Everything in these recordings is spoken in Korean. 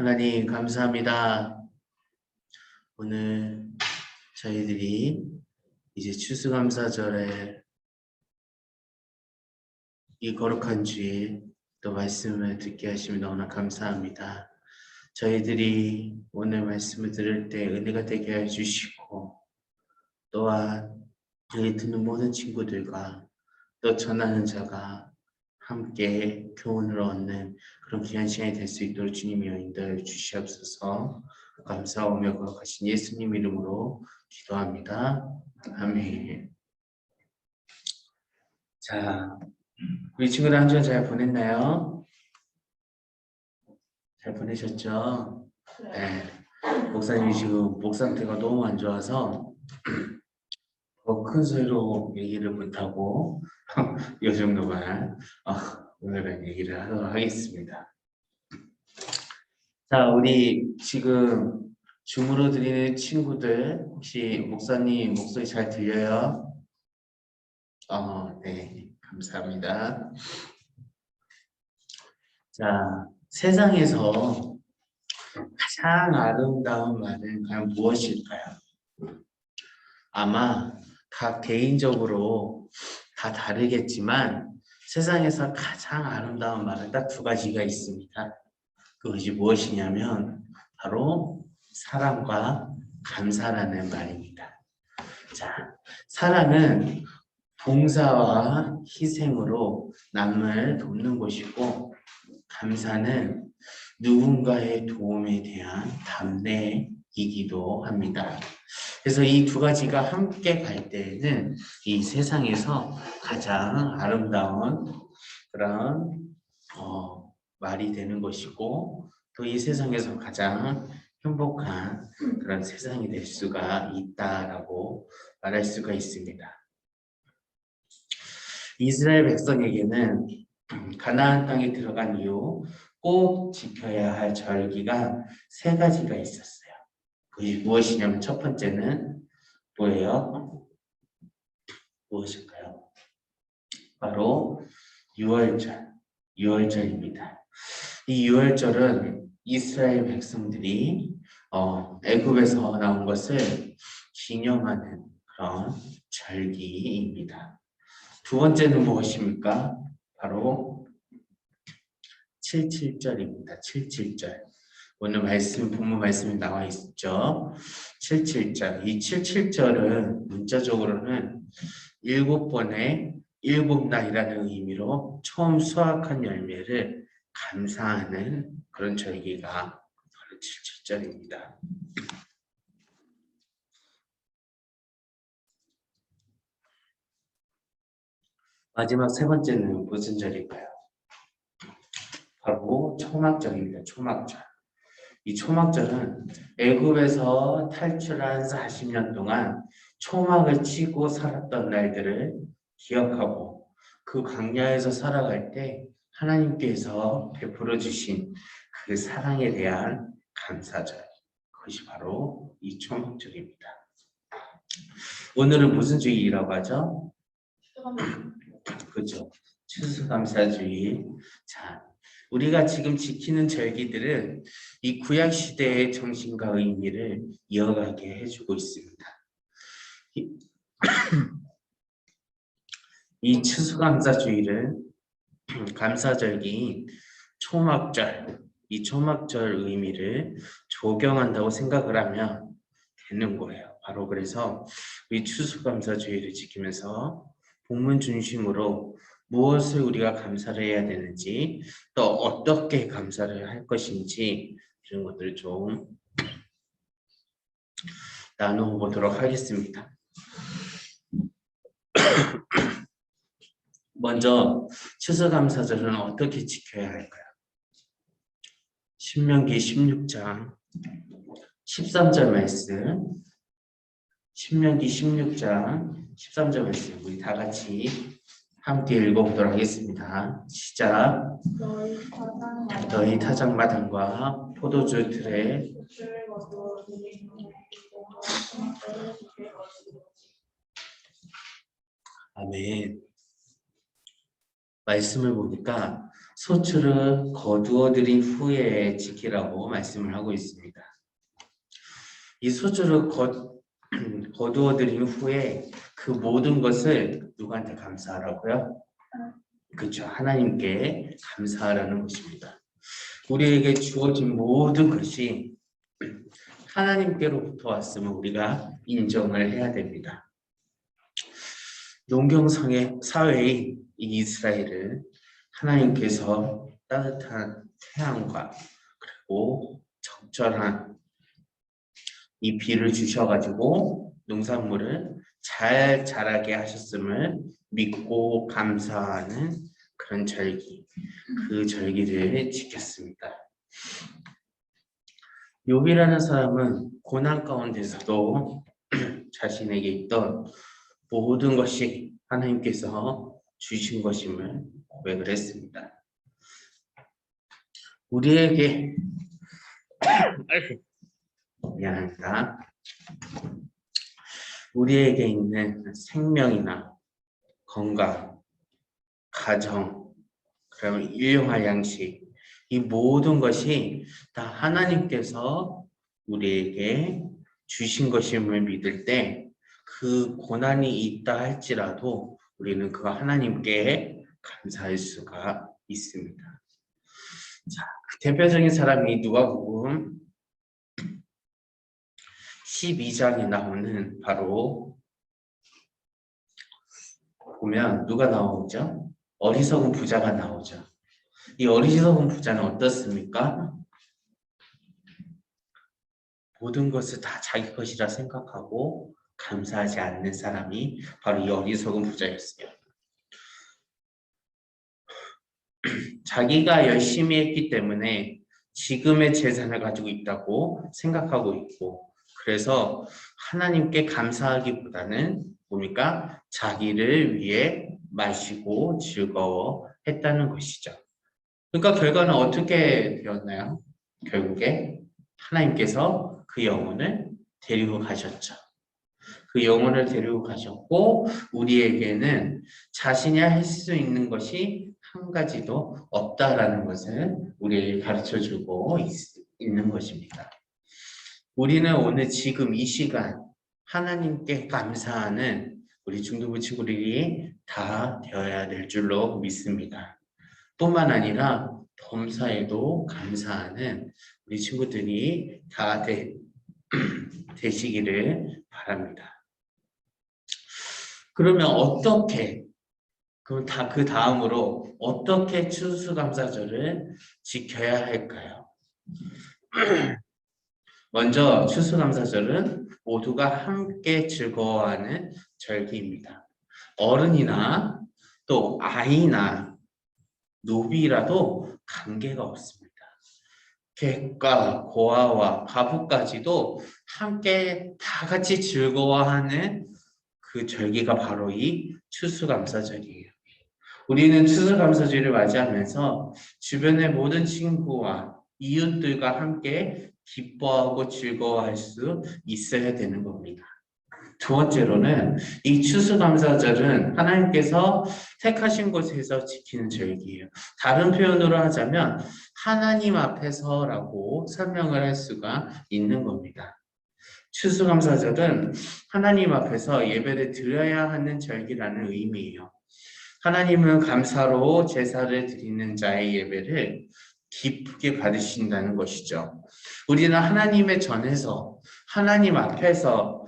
하나님 감사합니다. 오늘 저희들이 이제 추수감사절에 이 거룩한 주에 또 말씀을 듣게 하시면 너무나 감사합니다. 저희들이 오늘 말씀을 들을 때 은혜가 되게 해주시고 또한 여기 듣는 모든 친구들과 또 전하는 자가 함께 교훈을 얻는 그런 귀한 시간이 될 수 있도록 주님이여 인도해 주시옵소서. 감사하며 거룩하신 예수님 이름으로 기도합니다. 아멘. 자, 우리 친구들 한 주간 잘 보냈나요? 잘 보내셨죠? 네. 목사님이 지금 목 상태가 너무 안 좋아서 더 큰 소리로 얘기를 못하고 이 정도만 오늘은 얘기를 하도록 하겠습니다. 자, 우리 지금 줌으로 드리는 친구들 혹시 목사님 목소리 잘 들려요? 네, 감사합니다. 자, 세상에서 가장 아름다운 말은 과연 무엇일까요? 아마 각 개인적으로 다 다르겠지만 세상에서 가장 아름다운 말은 딱 두 가지가 있습니다. 그것이 무엇이냐면 바로 사랑과 감사라는 말입니다. 자, 사랑은 봉사와 희생으로 남을 돕는 것이고 감사는 누군가의 도움에 대한 담대이기도 합니다. 그래서 이 두 가지가 함께 갈 때에는 이 세상에서 가장 아름다운 그런 말이 되는 것이고 또 이 세상에서 가장 행복한 그런 세상이 될 수가 있다라고 말할 수가 있습니다. 이스라엘 백성에게는 가나안 땅에 들어간 이후 꼭 지켜야 할 절기가 세 가지가 있었어요. 그것이 무엇이냐면 첫 번째는 뭐예요? 무엇일까요? 바로 유월절입니다. 이 유월절은 이스라엘 백성들이 애굽에서 나온 것을 기념하는 그런 절기입니다. 두 번째는 무엇입니까? 바로 77절입니다. 77절. 오늘 본문 말씀이 나와 있죠. 77절. 이 77절은 문자적으로는 7번의 7날이라는 의미로 처음 수확한 열매를 감사하는 그런 절기가 바로 77절입니다. 마지막 세 번째는 무슨 절일까요? 바로 초막절입니다. 초막절. 이 초막절은 애굽에서 탈출한 40년 동안 초막을 치고 살았던 날들을 기억하고 그 광야에서 살아갈 때 하나님께서 베풀어 주신 그 사랑에 대한 감사절. 그것이 바로 이 초막절입니다. 오늘은 무슨 주일이라고 하죠? 그렇죠. 추수감사주일. 자, 우리가 지금 지키는 절기들은 이 구약 시대의 정신과 의미를 이어가게 해주고 있습니다. 이 추수감사주일은 감사절기인 초막절, 이 초막절 의미를 조경한다고 생각을 하면 되는 거예요. 바로 그래서 이 추수감사주일을 지키면서 본문 중심으로 무엇을 우리가 감사를 해야 되는지 또 어떻게 감사를 할 것인지 이런 것들을 좀 나눠보도록 하겠습니다. 먼저 추수감사절은 어떻게 지켜야 할까요? 신명기 16장 13절 말씀, 신명기 16장 13절 말씀 우리 다 같이 함께 읽어보도록 하겠습니다. 시작. 너희 타작마당과 포도주 틀에 아멘. 말씀을 보니까 소출을 거두어들인 후에 지키라고 말씀을 하고 있습니다. 이 소출을 거두어들인 후에 그 모든 것을 누구한테 감사하라고요? 그렇죠. 하나님께 감사하라는 것입니다. 우리에게 주어진 모든 것이 하나님께로부터 왔음을 우리가 인정을 해야 됩니다. 농경상의 사회인 이 이스라엘은 하나님께서 따뜻한 태양과 그리고 적절한 이 비를 주셔가지고 농산물을 잘 자라게 하셨음을 믿고 감사하는 그런 절기, 그 절기를 지켰습니다. 욥이라는 사람은 고난 가운데서도 자신에게 있던 모든 것이 하나님께서 주신 것임을 고백을 했습니다. 우리에게 미안합니다. 우리에게 있는 생명이나 건강, 가정, 그리고 일용할 양식, 이 모든 것이 다 하나님께서 우리에게 주신 것임을 믿을 때 그 고난이 있다 할지라도 우리는 그 하나님께 감사할 수가 있습니다. 자, 그 대표적인 사람이 누가복음 12장에 나오는 바로 보면 누가 나오죠? 어리석은 부자가 나오죠. 이 어리석은 부자는 어떻습니까? 모든 것을 다 자기 것이라 생각하고 감사하지 않는 사람이 바로 이 어리석은 부자였어요. 자기가 열심히 했기 때문에 지금의 재산을 가지고 있다고 생각하고 있고, 그래서 하나님께 감사하기보다는 뭡니까? 자기를 위해 마시고 즐거워했다는 것이죠. 그러니까 결과는 어떻게 되었나요? 결국에 하나님께서 그 영혼을 데리고 가셨죠. 그 영혼을 데리고 가셨고 우리에게는 자신이 할 수 있는 것이 한 가지도 없다라는 것을 우리에게 가르쳐주고 있는 것입니다. 우리는 오늘 지금 이 시간 하나님께 감사하는 우리 중등부 친구들이 다 되어야 될 줄로 믿습니다. 뿐만 아니라 범사에도 감사하는 우리 친구들이 다 되시기를 바랍니다. 그러면 어떻게, 그럼 그 다음으로 어떻게 추수감사절을 지켜야 할까요? 먼저 추수감사절은 모두가 함께 즐거워하는 절기입니다. 어른이나 또 아이나 노비라도 관계가 없습니다. 객과 고아와 과부까지도 함께 다 같이 즐거워하는 그 절기가 바로 이 추수감사절이에요. 우리는 추수감사절을 맞이하면서 주변의 모든 친구와 이웃들과 함께 기뻐하고 즐거워할 수 있어야 되는 겁니다. 두 번째로는 이 추수감사절은 하나님께서 택하신 곳에서 지키는 절기예요. 다른 표현으로 하자면 하나님 앞에서라고 설명을 할 수가 있는 겁니다. 추수감사절은 하나님 앞에서 예배를 드려야 하는 절기라는 의미예요. 하나님은 감사로 제사를 드리는 자의 예배를 기쁘게 받으신다는 것이죠. 우리는 하나님의 전에서 하나님 앞에서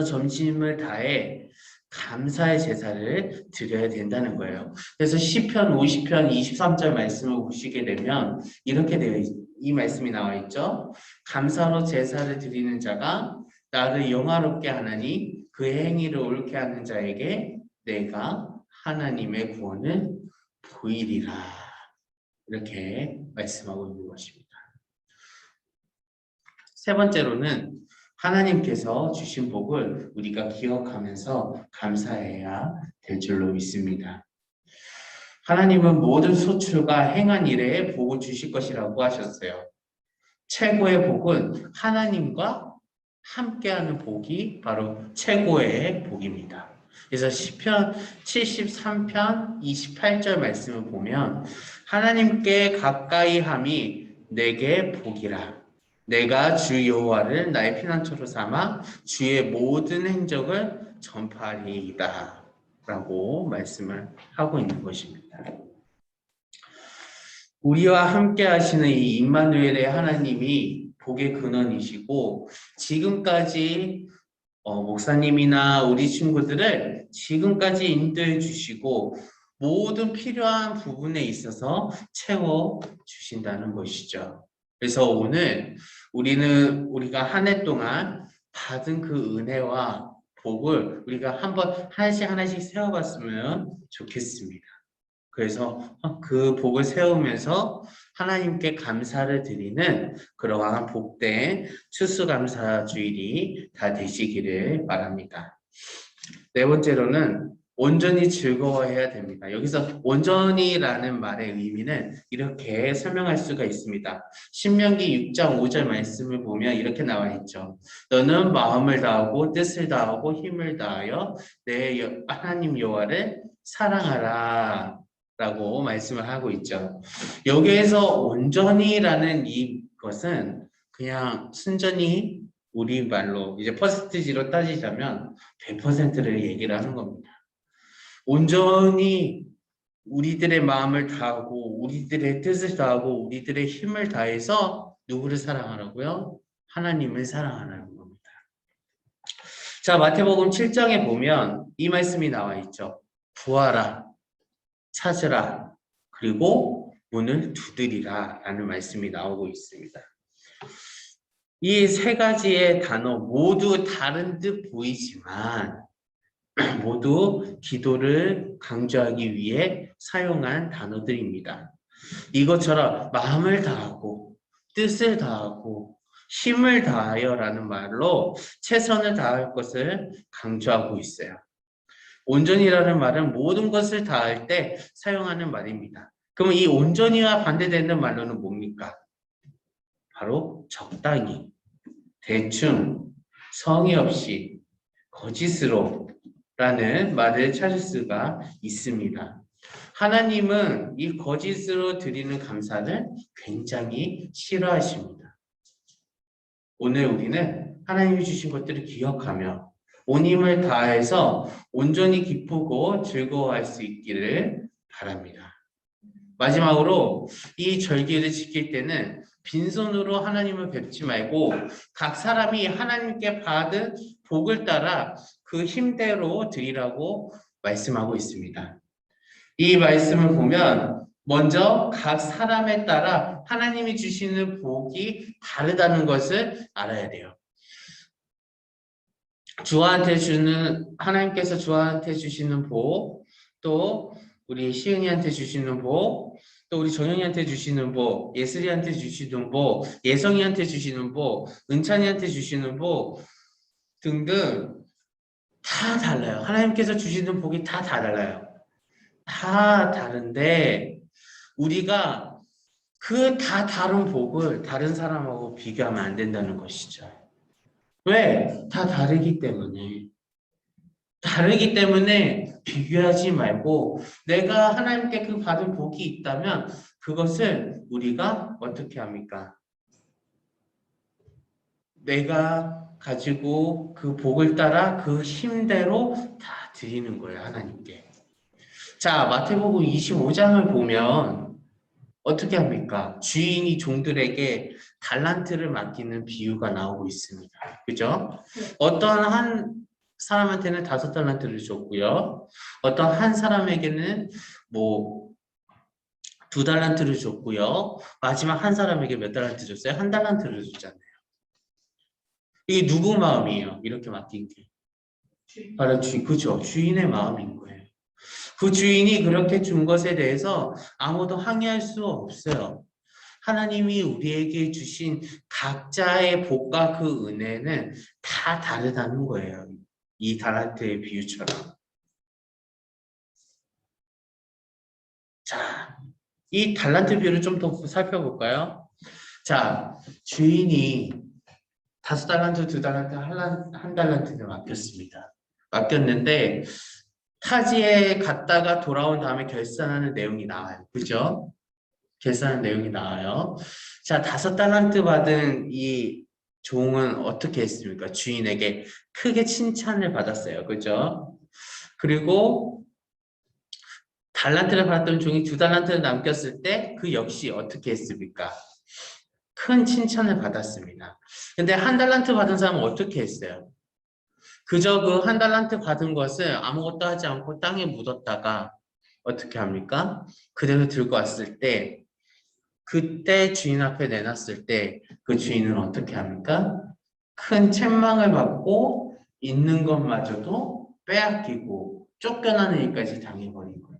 점심을 다해 감사의 제사를 드려야 된다는 거예요. 그래서 시편 50편 23절 말씀을 보시게 되면 이렇게 이 말씀이 나와 있죠. 감사로 제사를 드리는 자가 나를 영화롭게 하나니 그 행위를 옳게 하는 자에게 내가 하나님의 구원을 보이리라. 이렇게 말씀하고 있는 것입니다. 세 번째로는 하나님께서 주신 복을 우리가 기억하면서 감사해야 될 줄로 믿습니다. 하나님은 모든 소출과 행한 일에 복을 주실 것이라고 하셨어요. 최고의 복은 하나님과 함께하는 복이 바로 최고의 복입니다. 그래서 시편 73편 28절 말씀을 보면 하나님께 가까이 함이 내게 복이라. 내가 주 여호와를 나의 피난처로 삼아 주의 모든 행적을 전파하리이다. 라고 말씀을 하고 있는 것입니다. 우리와 함께 하시는 이 임마누엘의 하나님이 복의 근원이시고 지금까지 목사님이나 우리 친구들을 지금까지 인도해 주시고 모든 필요한 부분에 있어서 채워 주신다는 것이죠. 그래서 오늘 우리가 한 해 동안 받은 그 은혜와 복을 우리가 한번 하나씩 세워봤으면 좋겠습니다. 그래서 그 복을 세우면서 하나님께 감사를 드리는 그러한 복된 추수감사주일이 다 되시기를 바랍니다. 네 번째로는 온전히 즐거워해야 됩니다. 여기서 온전히라는 말의 의미는 이렇게 설명할 수가 있습니다. 신명기 6장 5절 말씀을 보면 이렇게 나와 있죠. 너는 마음을 다하고 뜻을 다하고 힘을 다하여 내 하나님 여호와를 사랑하라. 라고 말씀을 하고 있죠. 여기에서 온전히라는 이것은 그냥 순전히 우리말로 이제 퍼센티지로 따지자면 100%를 얘기를 하는 겁니다. 온전히 우리들의 마음을 다하고 우리들의 뜻을 다하고 우리들의 힘을 다해서 누구를 사랑하라고요? 하나님을 사랑하라는 겁니다. 자, 마태복음 7장에 보면 이 말씀이 나와 있죠. 구하라. 찾으라. 그리고 문을 두드리라 라는 말씀이 나오고 있습니다. 이 세 가지의 단어 모두 다른 듯 보이지만 모두 기도를 강조하기 위해 사용한 단어들입니다. 이것처럼 마음을 다하고 뜻을 다하고 힘을 다하여 라는 말로 최선을 다할 것을 강조하고 있어요. 온전히라는 말은 모든 것을 다할 때 사용하는 말입니다. 그럼 이 온전히와 반대되는 말로는 뭡니까? 바로 적당히, 대충, 성의 없이, 거짓으로 라는 말을 찾을 수가 있습니다. 하나님은 이 거짓으로 드리는 감사를 굉장히 싫어하십니다. 오늘 우리는 하나님이 주신 것들을 기억하며 온 힘을 다해서 온전히 기쁘고 즐거워할 수 있기를 바랍니다. 마지막으로 이 절기를 지킬 때는 빈손으로 하나님을 뵙지 말고 각 사람이 하나님께 받은 복을 따라 그 힘대로 드리라고 말씀하고 있습니다. 이 말씀을 보면 먼저 각 사람에 따라 하나님이 주시는 복이 다르다는 것을 알아야 돼요. 하나님께서 주한테 주시는 복, 또 우리 시은이한테 주시는 복, 또 우리 정영이한테 주시는 복, 예슬이한테 주시는 복, 예성이한테 주시는 복, 은찬이한테 주시는 복 등등 다 달라요. 하나님께서 주시는 복이 다 달라요. 다 다른데 우리가 그 다 다른 복을 다른 사람하고 비교하면 안 된다는 것이죠. 왜? 다 다르기 때문에. 다르기 때문에 비교하지 말고 내가 하나님께 그 받은 복이 있다면 그것을 우리가 어떻게 합니까? 내가 가지고 그 복을 따라 그 힘대로 다 드리는 거예요, 하나님께. 자, 마태복음 25장을 보면 어떻게 합니까? 주인이 종들에게 달란트를 맡기는 비유가 나오고 있습니다. 그죠? 어떤 한 사람한테는 5달란트를 줬고요. 어떤 한 사람에게는 2달란트를 줬고요. 마지막 한 사람에게 몇 달란트 줬어요? 1달란트를 줬잖아요. 이게 누구 마음이에요? 이렇게 맡긴 게. 바로 그죠? 주인의 마음인 거예요. 그 주인이 그렇게 준 것에 대해서 아무도 항의할 수 없어요. 하나님이 우리에게 주신 각자의 복과 그 은혜는 다 다르다는 거예요. 이 달란트의 비유처럼. 자, 이 달란트 비유를 좀 더 살펴볼까요? 자, 주인이 5달란트, 2달란트, 1달란트를 맡겼습니다. 맡겼는데 타지에 갔다가 돌아온 다음에 결산하는 내용이 나와요. 그죠? 결산하는 내용이 나와요. 자, 5달란트 받은 이 종은 어떻게 했습니까? 주인에게 크게 칭찬을 받았어요. 그죠? 그리고 달란트를 받았던 종이 2달란트를 남겼을 때 그 역시 어떻게 했습니까? 큰 칭찬을 받았습니다. 근데 1달란트 받은 사람은 어떻게 했어요? 그저 그 1달란트 받은 것을 아무것도 하지 않고 땅에 묻었다가 어떻게 합니까? 그대로 들고 왔을 때 그때 주인 앞에 내놨을 때 그 주인은 어떻게 합니까? 큰 책망을 받고 있는 것마저도 빼앗기고 쫓겨나는 일까지 당해버린 거예요.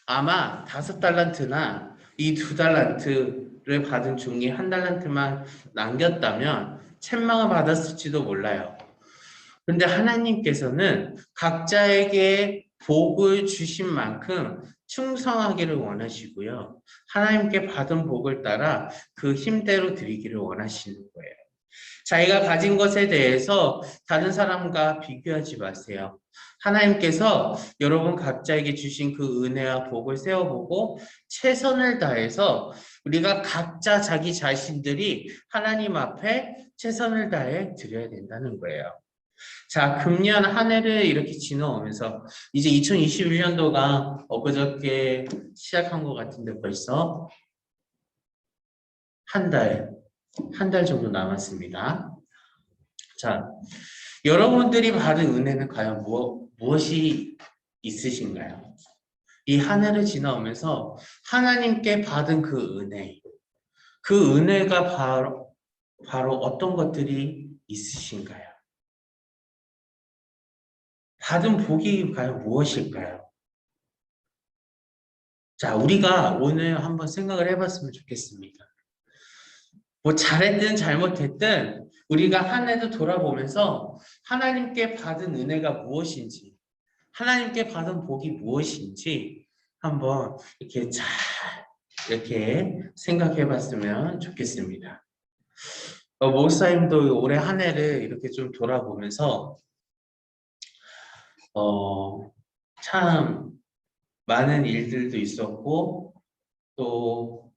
아마 5달란트나 이 2달란트를 받은 종이 1달란트만 남겼다면 책망을 받았을지도 몰라요. 그런데 하나님께서는 각자에게 복을 주신 만큼 충성하기를 원하시고요. 하나님께 받은 복을 따라 그 힘대로 드리기를 원하시는 거예요. 자기가 가진 것에 대해서 다른 사람과 비교하지 마세요. 하나님께서 여러분 각자에게 주신 그 은혜와 복을 세워보고 최선을 다해서 우리가 각자 자기 자신들이 하나님 앞에 최선을 다해 드려야 된다는 거예요. 자, 금년 한 해를 이렇게 지나오면서 이제 2021년도가 엊그저께 시작한 것 같은데 벌써 한 달 정도 남았습니다. 자, 여러분들이 받은 은혜는 과연 무엇이 있으신가요? 이 한 해를 지나오면서 하나님께 받은 그 은혜가 바로 어떤 것들이 있으신가요? 받은 복이 과연 무엇일까요? 자, 우리가 오늘 한번 생각을 해봤으면 좋겠습니다. 뭐 잘했든 잘못했든 우리가 한 해도 돌아보면서 하나님께 받은 은혜가 무엇인지, 하나님께 받은 복이 무엇인지 한번 이렇게 생각해 봤으면 좋겠습니다. 목사님도 올해 한 해를 이렇게 좀 돌아보면서 참 많은 일들도 있었고 또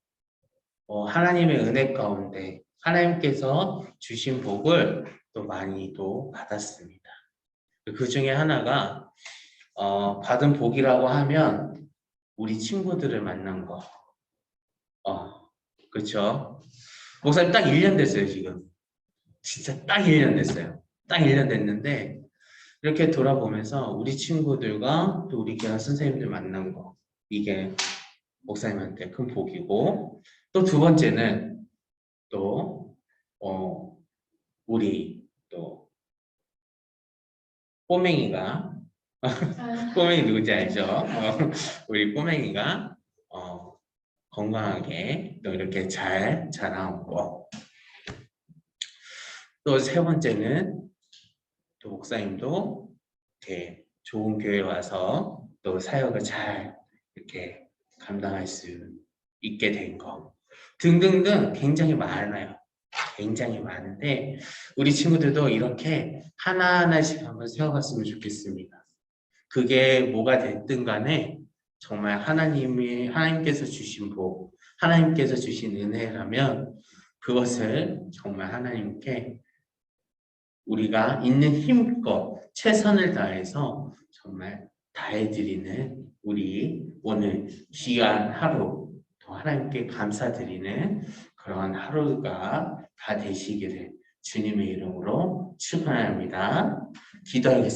하나님의 은혜 가운데 하나님께서 주신 복을 또 많이 또 받았습니다. 그 중에 하나가 받은 복이라고 하면 우리 친구들을 만난 거. 그렇죠? 목사님 딱 1년 됐어요, 지금. 진짜 딱 1년 됐어요. 딱 1년 됐는데 이렇게 돌아보면서 우리 친구들과 또 우리 교회 선생님들 만난 거. 이게 목사님한테 큰 복이고 또 2번째는 또 우리 또 꼬맹이가 꼬맹이 누군지 알죠? 우리 꼬맹이가 건강하게 또 이렇게 잘 자라고 또 3번째는 또 목사님도 이렇게 좋은 교회 와서 또 사역을 잘 이렇게 감당할 수 있게 된 거 등등등 굉장히 많아요. 굉장히 많은데 우리 친구들도 이렇게 하나하나씩 한번 세워갔으면 좋겠습니다. 그게 뭐가 됐든 간에 정말 하나님께서 주신 복, 하나님께서 주신 은혜라면 그것을 정말 하나님께 우리가 있는 힘껏 최선을 다해서 정말 다해드리는 우리 오늘 귀한 하루 또 하나님께 감사드리는 그런 하루가 다 되시기를 주님의 이름으로 축원합니다. 기도하겠습니다.